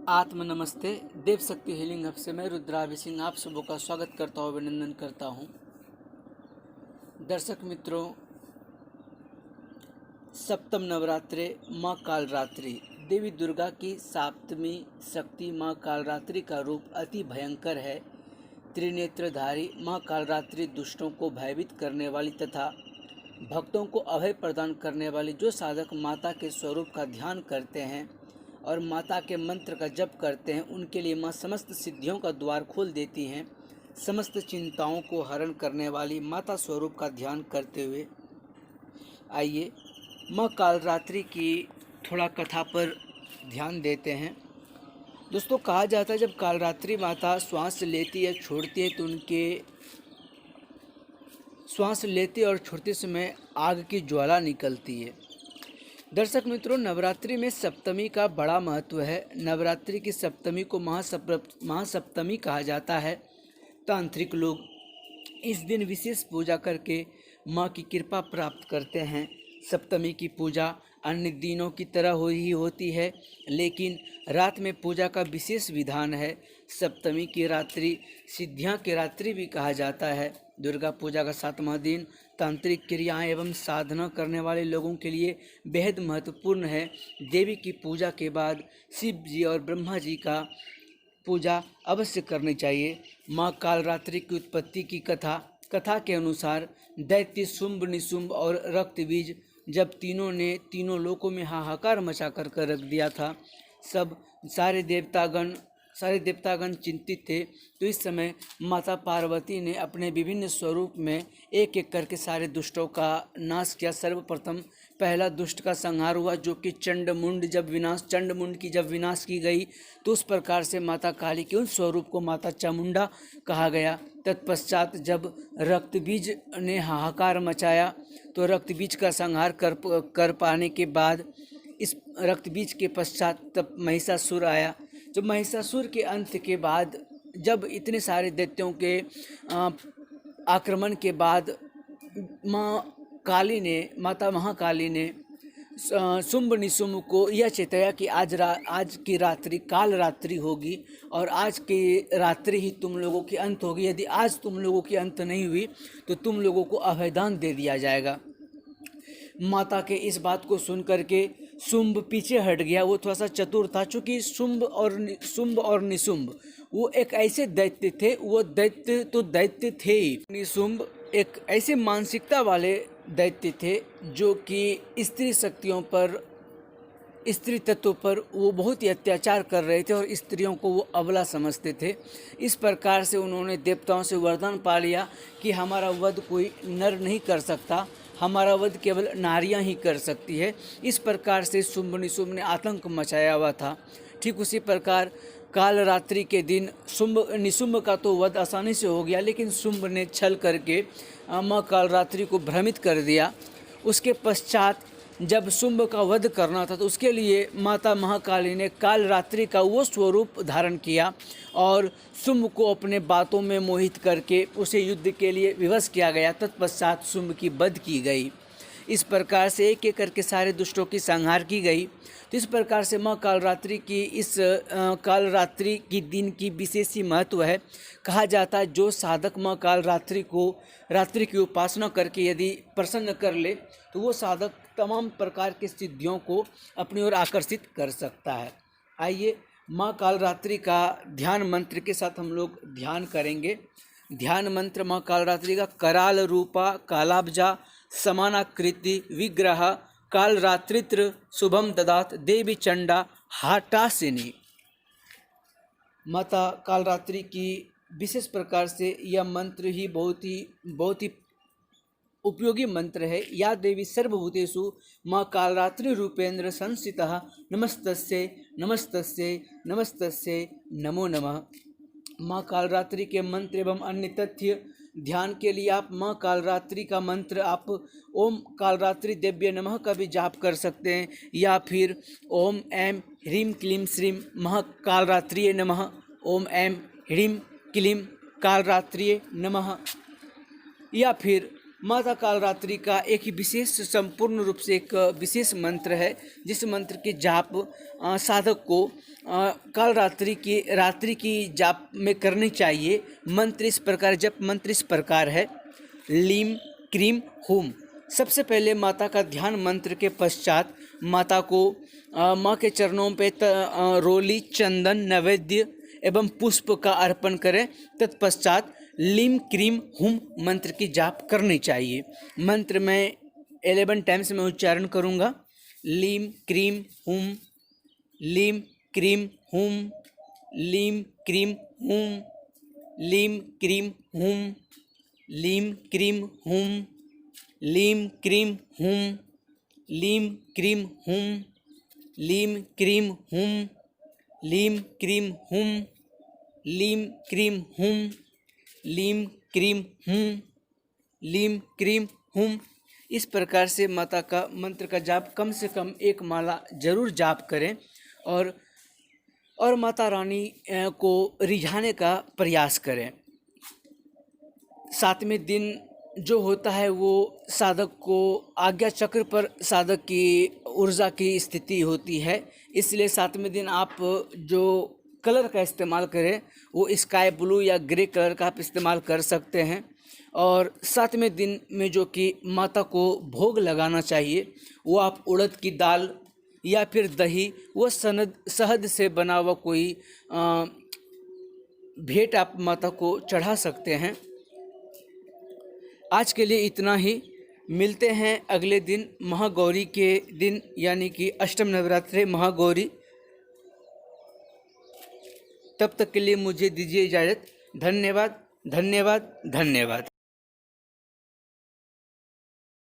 आत्म नमस्ते। देव शक्ति हीलिंग हब से मैं रुद्राभि सिंह आप सबों का स्वागत करता हूँ, अभिनंदन करता हूँ। दर्शक मित्रों, सप्तम नवरात्रे माँ कालरात्रि देवी दुर्गा की साप्तमी शक्ति माँ कालरात्रि का रूप अति भयंकर है। त्रिनेत्रधारी माँ कालरात्रि दुष्टों को भयभीत करने वाली तथा भक्तों को अभय प्रदान करने वाली, जो साधक माता के स्वरूप का ध्यान करते हैं और माता के मंत्र का जप करते हैं, उनके लिए माँ समस्त सिद्धियों का द्वार खोल देती हैं। समस्त चिंताओं को हरण करने वाली माता स्वरूप का ध्यान करते हुए आइए माँ कालरात्रि की थोड़ा कथा पर ध्यान देते हैं। दोस्तों, कहा जाता है जब कालरात्रि माता श्वास लेती है छोड़ती है तो उनके श्वास लेते और छोड़ते समय आग की ज्वाला निकलती है। दर्शक मित्रों, नवरात्रि में सप्तमी का बड़ा महत्व है। नवरात्रि की सप्तमी को महासप्तमी कहा जाता है। तांत्रिक लोग इस दिन विशेष पूजा करके माँ की कृपा प्राप्त करते हैं। सप्तमी की पूजा अन्य दिनों की तरह ही होती है, लेकिन रात में पूजा का विशेष विधान है। सप्तमी की रात्रि सिद्धियाँ की रात्रि भी कहा जाता है। दुर्गा पूजा का 7वां दिन तांत्रिक क्रियाएं एवं साधना करने वाले लोगों के लिए बेहद महत्वपूर्ण है। देवी की पूजा के बाद शिव जी और ब्रह्मा जी का पूजा अवश्य करनी चाहिए। माँ कालरात्रि की उत्पत्ति की कथा के अनुसार दैत्य शुंभ, निशुंभ और रक्तबीज जब तीनों ने तीनों लोकों में हाहाकार मचा कर रख दिया था, सारे देवतागण चिंतित थे। तो इस समय माता पार्वती ने अपने विभिन्न स्वरूप में एक एक करके सारे दुष्टों का नाश किया। सर्वप्रथम पहला दुष्ट का संहार हुआ, जो कि चंडमुंड की जब विनाश की गई, तो उस प्रकार से माता काली के उन स्वरूप को माता चामुंडा कहा गया। तत्पश्चात जब रक्तबीज ने हाहाकार मचाया तो रक्तबीज का संहार कर पाने के बाद इस रक्तबीज के पश्चात तब महिषासुर आया। जब महिषासुर के अंत के बाद, जब इतने सारे दैत्यों के आक्रमण के बाद माता महाकाली ने शुंभ निशुंभ को यह चेताया कि आज की रात्रि काल रात्रि होगी और आज की रात्रि ही तुम लोगों की अंत होगी। यदि आज तुम लोगों की अंत नहीं हुई तो तुम लोगों को अभयदान दे दिया जाएगा। माता के इस बात को सुन करके शुंभ पीछे हट गया। वो थोड़ा सा चतुर था, चूँकि शुंभ और निशुंभ वो एक ऐसे दैत्य थे, वो दैत्य थे ही। निशुंभ एक ऐसे मानसिकता वाले दैत्य थे जो कि स्त्री तत्व पर वो बहुत ही अत्याचार कर रहे थे और स्त्रियों को वो अबला समझते थे। इस प्रकार से उन्होंने देवताओं से वरदान पा लिया कि हमारा वध कोई नर नहीं कर सकता, हमारा वध केवल नारियां ही कर सकती है। इस प्रकार से शुंभ निशुंभ ने आतंक मचाया हुआ था। ठीक उसी प्रकार काल रात्रि के दिन शुंभ निशुंभ का तो वध आसानी से हो गया, लेकिन शुंभ ने छल करके माँ कालरात्रि को भ्रमित कर दिया। उसके पश्चात जब शुंभ का वध करना था तो उसके लिए माता महाकाली ने कालरात्रि का वो स्वरूप धारण किया और शुंभ को अपने बातों में मोहित करके उसे युद्ध के लिए विवश किया गया। तत्पश्चात शुंभ की वध की गई। इस प्रकार से एक एक करके सारे दुष्टों की संहार की गई। तो इस प्रकार से माँ कालरात्रि की कालरात्रि की दिन की विशेष ही महत्व है। कहा जाता है जो साधक माँ कालरात्रि की उपासना करके यदि प्रसन्न कर ले तो वो साधक तमाम प्रकार की सिद्धियों को अपनी ओर आकर्षित कर सकता है। आइए माँ कालरात्रि का ध्यान मंत्र के साथ हम लोग ध्यान करेंगे। ध्यान मंत्र माँ कालरात्रि का कराल रूपा कालाब्जा समानाकृति विग्रह कालरात्रित्र शुभम ददात देवी चंडा हाटासिनी। माता कालरात्रि की विशेष प्रकार से यह मंत्र ही बहुत ही उपयोगी मंत्र है। या देवी सर्वभूतेषु माँ कालरात्रि रूपेंद्र संस्थितः नमस्तस्यै नमस्तस्यै नमस्तस्यै नमो नमः। माँ कालरात्रि के मंत्र एवं अन्य तथ्य ध्यान के लिए आप माँ कालरात्रि का मंत्र आप ओम कालरात्रि देव्य नमः का भी जाप कर सकते हैं, या फिर ओम ऐं ह्रीं क्लीं श्रीं महाकालरात्रिये नमः, ओम ऐं ह्रीं क्लीं कालरात्रिये नमः, या फिर माता कालरात्रि का एक विशेष संपूर्ण रूप से एक विशेष मंत्र है, जिस मंत्र के जाप साधक को रात्रि की जाप में करनी चाहिए। मंत्र इस प्रकार, जप मंत्र इस प्रकार है, लीम क्रीम हुम। सबसे पहले माता का ध्यान मंत्र के पश्चात माता को माँ के चरणों पे रोली, चंदन, नैवेद्य एवं पुष्प का अर्पण करें। तत्पश्चात लीम क्रीम हुम मंत्र की जाप करनी चाहिए। मंत्र में 11 टाइम्स में उच्चारण करूँगा। लीम क्रीम हुम, लीम क्रीम हुम, लीम क्रीम हुम, लीम क्रीम हुम, लीम क्रीम हुम, लीम क्रीम हुम, लीम क्रीम हुम, लीम क्रीम हुम, लीम क्रीम हुम, लीम क्रीम हुम, लीम क्रीम हुम, लीम क्रीम हुम। इस प्रकार से माता का मंत्र का जाप कम से कम 1 माला जरूर जाप करें और माता रानी को रिझाने का प्रयास करें। 7वें दिन जो होता है वो साधक को आज्ञा चक्र पर साधक की ऊर्जा की स्थिति होती है, इसलिए 7वें दिन आप जो कलर का इस्तेमाल करें वो स्काई ब्लू या ग्रे कलर का आप इस्तेमाल कर सकते हैं। और 7वें दिन में जो कि माता को भोग लगाना चाहिए वो आप उड़द की दाल या फिर दही व शहद से बना हुआ कोई भेंट आप माता को चढ़ा सकते हैं। आज के लिए इतना ही। मिलते हैं अगले दिन महागौरी के दिन, यानी कि अष्टम नवरात्रि महागौरी। तब तक के लिए मुझे दीजिए इजाज़त। धन्यवाद, धन्यवाद, धन्यवाद।